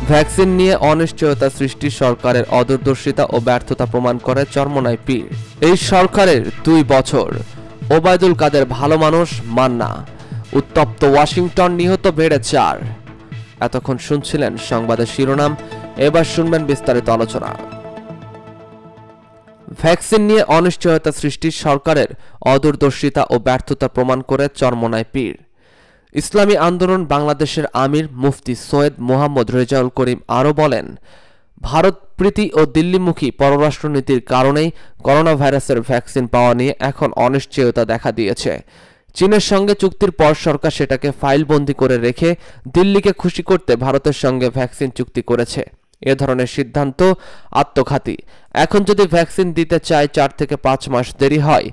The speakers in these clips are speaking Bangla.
ভ্যাকসিন নিয়ে অনিশ্চয়তা সৃষ্টি সরকারের অদূরদর্শিতা ও ব্যর্থতা প্রমাণ করে চরমোনাই পীর। এই সরকারের 2 বছর। ওবায়দুল কাদের ভালো মানুষ, মান্না। উত্তপ্ত ওয়াশিংটন, নিহত বেড়ে 4। এতক্ষণ শুনছিলেন সংবাদের শিরোনাম, এবার শুনবেন বিস্তারিত আলোচনা। ভ্যাকসিন নিয়ে অনিশ্চয়তা সৃষ্টি সরকারের অদূরদর্শিতা ও ব্যর্থতা প্রমাণ করে চরমোনাই পীর। ইসলামী আন্দোলন বাংলাদেশের আমির মুফতি সৈয়দ মোহাম্মদ রেজাউল করিম আরও বলেন, ভারত প্রীতি ও দিল্লিমুখী পররাষ্ট্রনীতির কারণেই করোনা ভাইরাসের ভ্যাকসিন পাওয়া নিয়ে এখন অনিশ্চয়তা দেখা দিয়েছে। চীনের সঙ্গে চুক্তির পর সরকার সেটাকে ফাইলবন্দি করে রেখে দিল্লিকে খুশি করতে ভারতের সঙ্গে ভ্যাকসিন চুক্তি করেছে। এ ধরনের সিদ্ধান্ত আত্মঘাতী। এখন যদি ভ্যাকসিন দিতে চায় 4 থেকে 5 মাস দেরি হয়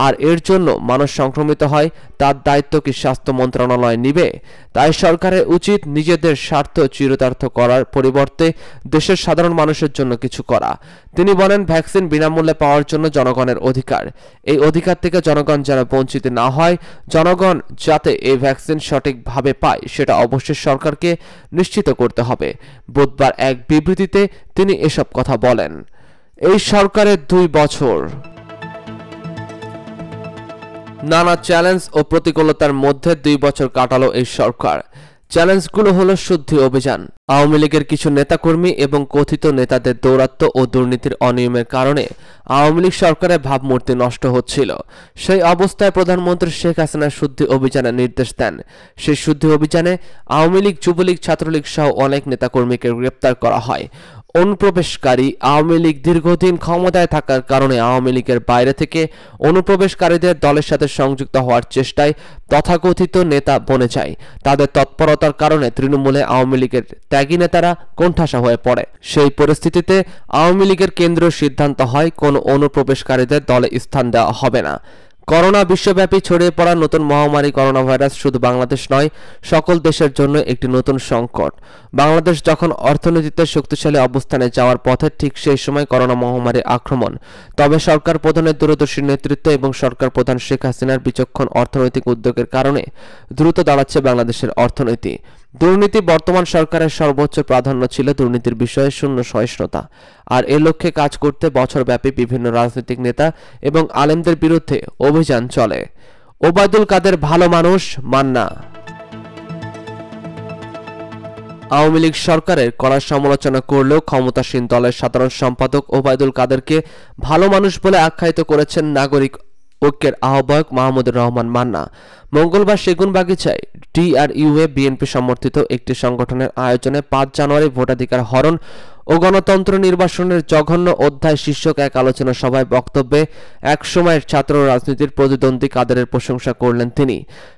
আর এর জন্য মানুষ সংক্রমিত হয়, তার দায়িত্ব কি স্বাস্থ্য মন্ত্রণালয় নিবে? তাই সরকারের উচিত নিজেদের স্বার্থ চিরতার্থ করার পরিবর্তে দেশের সাধারণ মানুষের জন্য কিছু করা। তিনি বলেন, ভ্যাকসিন বিনামূল্যে পাওয়ার জন্য জনগণের অধিকার। এই অধিকার থেকে জনগণ যেন বঞ্চিত না হয়, জনগণ যাতে এই ভ্যাকসিন সঠিকভাবে পায় সেটা অবশ্যই সরকারকে নিশ্চিত করতে হবে। বুধবার এক বিবৃতিতে তিনি এসব কথা বলেন। এই সরকারের 2 বছর। নানা চ্যালেঞ্জ ও প্রতিকূলতার মধ্যে 2 বছর কাটালো এই সরকার। চ্যালেঞ্জগুলো হলো শুদ্ধি অভিযান, আওয়ামী লীগের কিছু নেতাকর্মী এবং কথিত নেতাদের দৌরাত্ম্য ও দুর্নীতির অনিয়মের কারণে আওয়ামী লীগ সরকারের ভাবমূর্তি নষ্ট হচ্ছিল। সেই অবস্থায় প্রধানমন্ত্রী শেখ হাসিনা শুদ্ধি অভিযানের নির্দেশ দেন। সেই শুদ্ধি অভিযানে আওয়ামী লীগ, যুবলীগ, ছাত্রলীগ সহ অনেক নেতাকর্মীকে গ্রেপ্তার করা হয়। অনুপ্রবেশকারী আওয়ামী লীগ দীর্ঘদিন ক্ষমতায় থাকার কারণে আওয়ামী লীগের বাইরে থেকে অনুপ্রবেশকারীদের দলের সাথে সংযুক্ত হওয়ার চেষ্টায় তথাকথিত নেতা বনে যায়। তাদের তৎপরতার কারণে তৃণমূলে আওয়ামী লীগের ত্যাগী নেতারা কোণঠাসা হয়ে পড়ে। সেই পরিস্থিতিতে আওয়ামী লীগের কেন্দ্রীয় সিদ্ধান্ত হয় কোনো অনুপ্রবেশকারীদের দলে স্থান দেওয়া হবে না। করোনা বিশ্বব্যাপী ছড়িয়ে পড়া নতুন মহামারী করোনা ভাইরাস শুধু বাংলাদেশ নয়, সকল দেশের জন্য একটি নতুন সংকট। বাংলাদেশ যখন অর্থনীতিতে শক্তিশালী অবস্থানে যাওয়ার পথে, ঠিক সেই সময় করোনা মহামারীর আক্রমণ। তবে সরকার প্রধানের দূরদর্শী নেতৃত্ব এবং সরকার প্রধান শেখ হাসিনার বিচক্ষণ অর্থনৈতিক উদ্যোগের কারণে দ্রুত দাঁড়াচ্ছে বাংলাদেশের অর্থনীতি। দুর্নীতি বর্তমান সরকারের সর্বোচ্চ প্রাধান্য ছিল দুর্নীতির বিষয়ে শূন্য সহিষ্ণুতা। আর এ লক্ষ্যে কাজ করতে বছরব্যাপী বিভিন্ন রাজনৈতিক নেতা এবং আলেমদের বিরুদ্ধে অভিযান চলে। ওবায়দুল কাদের ভালো মানুষ, মান্না। আওয়ামী লীগ সরকারের কড়া সমালোচনা করলেও ক্ষমতাসীন দলের সাধারণ সম্পাদক ওবায়দুল কাদেরকে ভালো মানুষ বলে আখ্যায়িত করেছেন নাগরিক ঐক্যের আহ্বায়ক মাহমুদুর রহমান মান্না। মঙ্গলবার সেগুনবাগিচায় DRU-এ বিএনপি সমর্থিত একটি সংগঠনের আয়োজনে 5 জানুয়ারি ভোটাধিকার হরণ ও গণতন্ত্র নির্বাসনের জঘন্য অধ্যায় শীর্ষক এক আলোচনা সভায় বক্তব্যে এক সময়ের ছাত্র রাজনীতির প্রতিদ্বন্দ্বী কাদেরের প্রশংসা করলেন তিনি।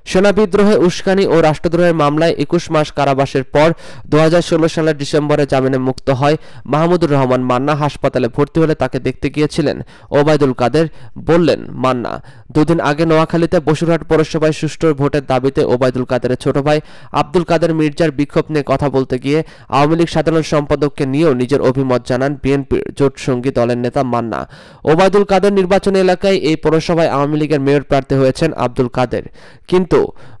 সেনা বিদ্রোহে উস্কানি ও রাষ্ট্রদ্রোহের মামলায় 21 মাস কারাবাসের পর 2016 সালের ডিসেম্বরে জামিনে মুক্ত হয় মাহমুদুর রহমান মান্না। হাসপাতালে ভর্তি হলে তাকে দেখতে গিয়েছিলেন ওবায়দুল কাদের, বললেন মান্না। 2 দিন আগে নোয়াখালীতে বসুরহাট পৌরসভায় সুষ্ঠু ভোটের দাবিতে ওবায়দুল কাদেরের ছোট ভাই আব্দুল কাদের মির্জার বিক্ষোভ নিয়ে কথা বলতে গিয়ে আওয়ামী লীগ সাধারণ সম্পাদককে নিয়েও নিজের অভিমত জানান বিএনপির জোটসঙ্গী দলের নেতা মান্না। ওবায়দুল কাদের নির্বাচনী এলাকায় এই পৌরসভায় আওয়ামী লীগের মেয়র প্রার্থী হয়েছেন আব্দুল কাদের, কিন্তু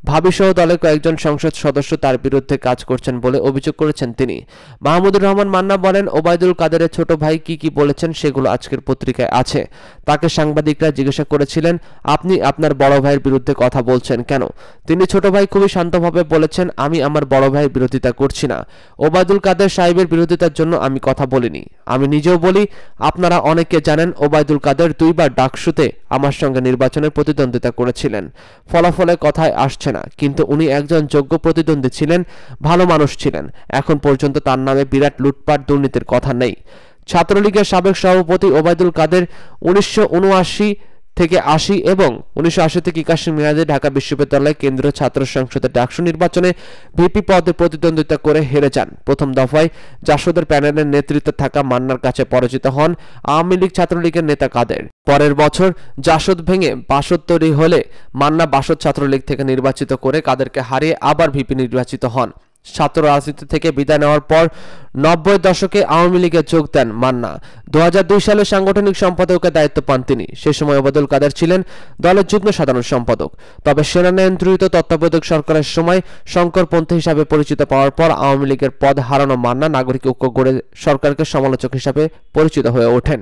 ভাবিসহ দলের কয়েকজন সংসদ সদস্য তার বিরুদ্ধে কাজ করছেন বলে অভিযোগ করেছেন তিনি। মাহমুদুর রহমান মান্না বলেন, ওবায়দুল কাদেরের ছোট ভাই কি বলেছেন সেগুলো আজকের পত্রিকায় আছে। তাকে সাংবাদিকরা জিজ্ঞাসা করেছিলেন, আপনি আপনার বড় ভাইয়ের বিরুদ্ধে কথা বলছেন কেন? তিনি ছোট ভাই খুবই শান্তভাবে বলেছেন, আমি আমার বড় ভাইয়ের বিরোধিতা করছি না। ওবায়দুল কাদের সাহেবের বিরোধিতার জন্য আমি কথা বলিনি। আমি নিজেও বলি, আপনারা অনেকে জানেন ওবায়দুল কাদের 2 বার ডাকসুতে আমার সঙ্গে নির্বাচনের প্রতিদ্বন্দ্বিতা করেছিলেন। ফলাফলে কথায় আসছে না, কিন্তু উনি একজন যোগ্য প্রতিদ্বন্দ্বী ছিলেন, ভালো মানুষ ছিলেন। এখন পর্যন্ত তার নামে বিরাট লুটপাট দুর্নীতির কথা নেই। ছাত্রলীগের সাবেক সভাপতি ওবায়দুল কাদের 1979 থেকে 80 এবং 1980 থেকে 81 মেয়াদে ঢাকা বিশ্ববিদ্যালয় কেন্দ্রীয় ছাত্র সংসদের ডাকসু নির্বাচনে ভিপি পদে প্রতিদ্বন্দ্বিতা করে হেরে যান। প্রথম দফায় জাসদের প্যানেলের নেতৃত্বে থাকা মান্নার কাছে পরাজিত হন আওয়ামী লীগ ছাত্রলীগের নেতা কাদের। পরের বছর জাসদ ভেঙে বাসদ তৈরি হলে মান্না বাসদ ছাত্রলীগ থেকে নির্বাচিত করে কাদেরকে হারিয়ে আবার ভিপি নির্বাচিত হন। ছাত্র রাজনীতি থেকে বিদায় নেওয়ার পর 90 দশকে আওয়ামী লীগে যোগ দেন মান্না। 2002 সালে সাংগঠনিক সম্পাদকের দায়িত্ব পান তিনি। সে সময় ওবায়দুল কাদের ছিলেন দলের যুগ্ম সাধারণ সম্পাদক। তবে সেনা নিয়ন্ত্রিত তত্ত্বাবধায়ক সরকারের সময় সংকরপন্থী হিসাবে পরিচিত পাওয়ার পর আওয়ামী লীগের পদ হারানো মান্না নাগরিক ঐক্য গড়ে সরকারকে সমালোচক হিসাবে পরিচিত হয়ে ওঠেন।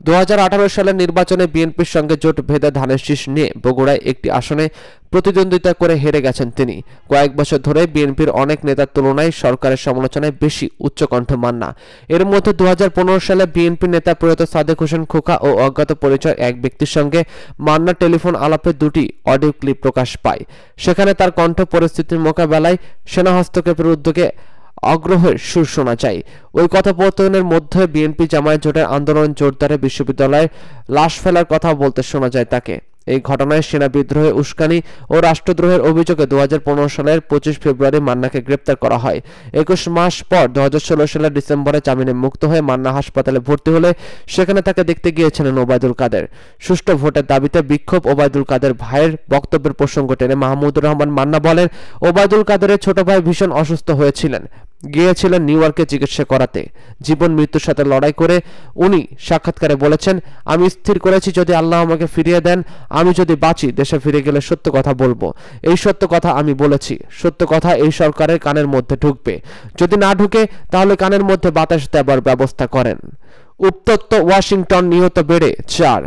2018 সালের নির্বাচনে বিএনপির সঙ্গে জোট ভেদে ধানের শীষ নিয়ে বগুড়ায় একটি আসনে প্রতিদ্বন্দ্বিতা করে হেরে গেছেন তিনি। কয়েক বছর ধরে বিএনপির অনেক নেতার তুলনায় সরকারের সমালোচনায় বেশি উচ্চকণ্ঠ মান্না। এর মধ্যে 2015 সালে বিএনপি নেতা প্রয়াত সাদেক হোসেন খোকা ও অজ্ঞাত পরিচয় এক ব্যক্তির সঙ্গে মান্নার টেলিফোন আলাপে দুটি অডিও ক্লিপ প্রকাশ পায়। সেখানে তার কণ্ঠ পরিস্থিতির মোকাবেলায় সেনা হস্তক্ষেপের উদ্যোগে আগ্রহের সুর শোনা যায়। ওই কথোপকথনের মধ্যে বিএনপি জামায়াত জোটের আন্দোলন জোরদারে বিশ্ববিদ্যালয়ে লাশ ফেলার কথা বলতে শোনা যায় তাকে। এই ঘটনায় সেনা বিদ্রোহে উস্কানি ও রাষ্ট্রদ্রোহের অভিযোগে 2015 সালের 25 ফেব্রুয়ারি মান্নাকে গ্রেপ্তার করা হয়। 21 মাস পর 2016 সালের ডিসেম্বরে জামিনে মুক্ত হয়ে মান্না হাসপাতালে ভর্তি হলে সেখানে তাকে দেখতে গিয়েছিলেন ওবায়দুল কাদের। সুষ্ঠু ভোটের দাবিতে বিক্ষোভ ওবায়দুল কাদের ভাইয়ের বক্তব্যের প্রসঙ্গ টেনে মাহমুদুর রহমান মান্না বলেন, ওবায়দুল কাদেরের ছোট ভাই ভীষণ অসুস্থ হয়েছিলেন, গিয়েছিলেন নিউ ইয়র্কে চিকিৎসা করাতে। জীবন মৃত্যুর সাথে লড়াই করে উনি সাক্ষাৎকারে বলেছেন, আমি স্থির করেছি যদি আল্লাহ আমাকে ফিরিয়ে দেন, আমি যদি বাঁচি দেশে ফিরে গেলে সত্য কথা বলবো। এই সত্য কথা আমি বলেছি, সত্য কথা এই সরকারের কানের মধ্যে ঢুকবে, যদি না ঢুকে তাহলে কানের মধ্যে বাতাস দেবার ব্যবস্থা করেন। উত্তপ্ত ওয়াশিংটন, নিহত বেড়ে 4।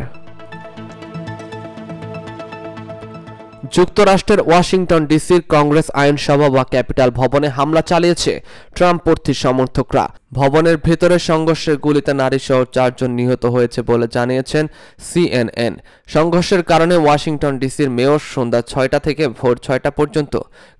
যুক্তরাষ্ট্রের ওয়াশিংটন ডিসির কংগ্রেস আইনসভা বা ক্যাপিটাল ভবনে হামলা চালিয়েছে ট্রাম্প প্রার্থীর সমর্থকরা। ভবনের ভেতরে সংঘর্ষের গুলিতে নারীসহ 4 জন নিহত হয়েছে বলে জানিয়েছেন CNN। সংঘর্ষের কারণে ওয়াশিংটন ডিসির মেয়র সন্ধ্যা 6টা থেকে ভোর 6টা পর্যন্ত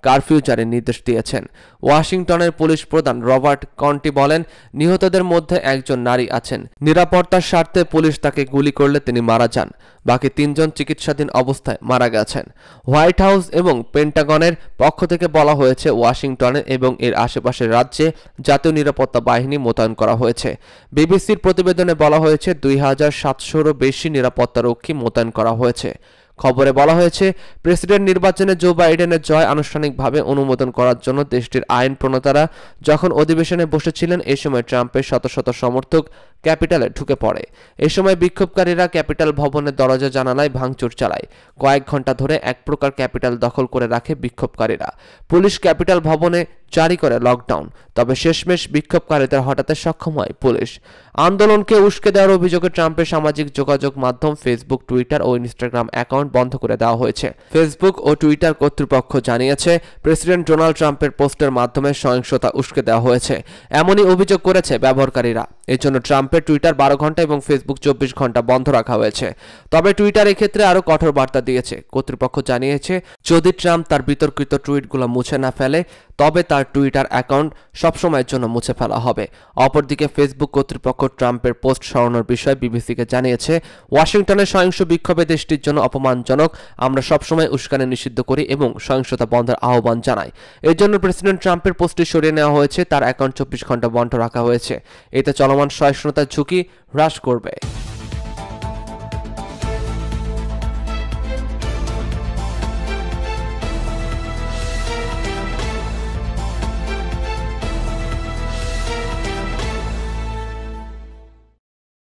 কারফিউ জারির নির্দেশ দিয়েছেন। ওয়াশিংটনের পুলিশ প্রধান রবার্ট কন্টি বলেন, নিহতদের মধ্যে একজন নারী আছেন। নিরাপত্তার স্বার্থে পুলিশ তাকে গুলি করলে তিনি মারা যান। বাকি 3 জন চিকিৎসাধীন অবস্থায় মারা গেছেন। হোয়াইট হাউস এবং পেন্টাগনের পক্ষ থেকে বলা হয়েছে, ওয়াশিংটনে এবং এর আশেপাশের রাজ্যে জাতীয় নিরাপত্তা বাহিনী মোতায়েন করা হয়েছে। বিবিসির প্রতিবেদনে বলা হয়েছে 2700-এরও বেশি নিরাপত্তারক্ষী মোতায়েন করা হয়েছে। খবরে বলা হয়েছে, প্রেসিডেন্ট নির্বাচনে জো বাইডেনের জয় আনুষ্ঠানিকভাবে অনুমোদন করার জন্য দেশটির আইন প্রণেতারা যখন অধিবেশনে বসেছিলেন, এ সময় ট্রাম্পের শত শত সমর্থক ক্যাপিটালে ঢুকে পড়ে। এ সময় বিক্ষোভকারীরা ক্যাপিটাল ভবনের দরজা জানালায় ভাঙচুর চালায়। কয়েক ঘন্টা ধরে এক প্রকার ক্যাপিটাল দখল করে রাখে বিক্ষোভকারীরা। পুলিশ ক্যাপিটাল ভবনে জারি করে লকডাউন, তবে শেষমেশ বিক্ষোভকারীদের হটাতে সক্ষম হয় পুলিশ। আন্দোলনকে উস্কে দেওয়ার অভিযোগে ট্রাম্পের সামাজিক যোগাযোগ মাধ্যম ফেসবুক, টুইটার ও ইনস্টাগ্রাম অ্যাকাউন্ট বন্ধ করে দেওয়া হয়েছে। ফেসবুক ও টুইটার কর্তৃপক্ষ জানিয়েছে, প্রেসিডেন্ট ডোনাল্ড ট্রাম্পের পোস্টের মাধ্যমে সহিংসতা উস্কে দেওয়া হয়েছে, এমনই অভিযোগ করেছে ব্যবহারকারীরা। এজন্য ট্রাম্পের টুইটার 12 ঘন্টা এবং ফেসবুক 24 ঘন্টা বন্ধ রাখা হয়েছে। তবে টুইটার এক্ষেত্রে আরও কঠোর বার্তা দিয়েছে। কর্তৃপক্ষ জানিয়েছে, যদি ট্রাম্প তার বিতর্কিত টুইটগুলো মুছে না ফেলে তবে তার টুইটার অ্যাকাউন্ট সবসময়ের জন্য মুছে ফেলা হবে। অপরদিকে ফেসবুক কর্তৃপক্ষ ট্রাম্পের পোস্ট সরানোর বিষয়ে বিবিসিকে জানিয়েছে, ওয়াশিংটনের সহিংস বিক্ষোভে দেশটির জন্য অপমানজনক, আমরা সবসময় উস্কানি নিষিদ্ধ করি এবং সহিংসতা বন্ধের আহ্বান জানাই। এর জন্য প্রেসিডেন্ট ট্রাম্পের পোস্টটি সরিয়ে নেওয়া হয়েছে, তার অ্যাকাউন্ট 24 ঘন্টা বন্ধ রাখা হয়েছে। এতে চলমান সহিংসতার ঝুঁকি হ্রাস করবে।